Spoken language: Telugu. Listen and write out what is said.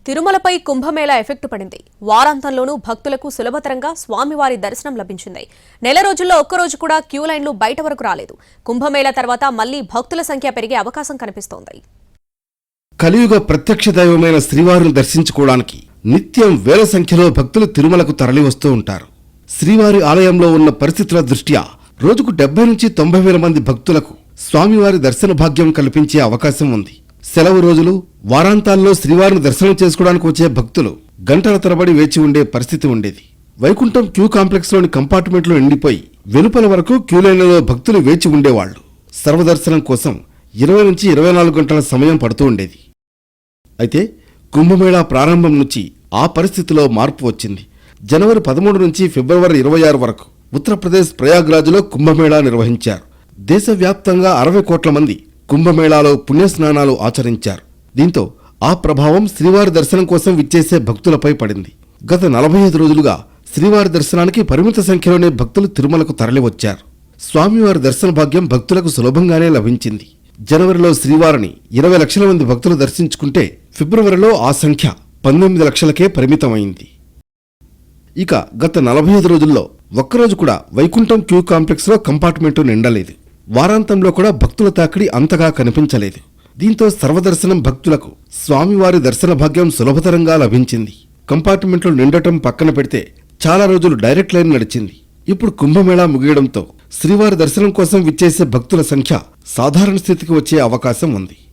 తిరుమలపై కుంభమేళా ఎఫెక్ట్ పడింది. వారాంతంలోనూ భక్తులకు సులభతరంగా స్వామివారి దర్శనం లభించింది. నెల రోజుల్లో ఒక్కరోజు కూడా క్యూ లైన్లు బయట వరకు రాలేదు. కుంభమేళా తర్వాత మళ్లీ భక్తుల సంఖ్య పెరిగే అవకాశం కనిపిస్తోంది. కలియుగ ప్రత్యక్ష దైవమైన శ్రీవారిని దర్శించుకోవడానికి నిత్యం వేల సంఖ్యలో భక్తులు తిరుమలకు తరలివస్తూ ఉంటారు. శ్రీవారి ఆలయంలో ఉన్న పరిస్థితుల దృష్ట్యా రోజుకు 70 నుంచి 90 వేల మంది భక్తులకు స్వామివారి దర్శన భాగ్యం కల్పించే అవకాశం ఉంది. సెలవు రోజులు, వారాంతాల్లో శ్రీవారిని దర్శనం చేసుకోవడానికి వచ్చే భక్తులు గంటల తరబడి వేచి ఉండే పరిస్థితి ఉండేది. వైకుంఠం క్యూ కాంప్లెక్స్లోని కంపార్ట్మెంట్లో ఎండిపోయి వెలుపల వరకు క్యూ లైన్లలో భక్తులు వేచి ఉండేవాళ్లు. సర్వదర్శనం కోసం 20 నుంచి 24 గంటల సమయం పడుతూ ఉండేది. అయితే కుంభమేళా ప్రారంభం నుంచి ఆ పరిస్థితిలో మార్పు వచ్చింది. జనవరి 13 నుంచి ఫిబ్రవరి 26 వరకు ఉత్తరప్రదేశ్ ప్రయాగ్రాజ్లో కుంభమేళా నిర్వహించారు. దేశవ్యాప్తంగా 60 కోట్ల మంది కుంభమేళాలో పుణ్యస్నానాలు ఆచరించారు. దీంతో ఆ ప్రభావం శ్రీవారి దర్శనం కోసం విచ్చేసే భక్తులపై పడింది. గత 45 రోజులుగా శ్రీవారి దర్శనానికి పరిమిత సంఖ్యలోనే భక్తులు తిరుమలకు తరలివచ్చారు. స్వామివారి దర్శన భాగ్యం భక్తులకు సులభంగానే లభించింది. జనవరిలో శ్రీవారిని 20 లక్షల మంది భక్తులు దర్శించుకుంటే ఫిబ్రవరిలో ఆ సంఖ్య 19 లక్షలకే పరిమితమైంది. ఇక గత 45 రోజుల్లో ఒక్కరోజు కూడా వైకుంఠం క్యూ కాంప్లెక్స్లో కంపార్ట్మెంటు నిండలేదు. వారాంతంలో కూడా భక్తుల తాకిడి అంతగా కనిపించలేదు. దీంతో సర్వదర్శనం భక్తులకు స్వామివారి దర్శన భాగ్యం సులభతరంగా లభించింది. కంపార్ట్మెంట్లు నిండటం పక్కన పెడితే చాలా రోజులు డైరెక్ట్ లైన్ నడిచింది. ఇప్పుడు కుంభమేళా ముగియడంతో శ్రీవారి దర్శనం కోసం విచ్చేసే భక్తుల సంఖ్య సాధారణ స్థితికి వచ్చే అవకాశం ఉంది.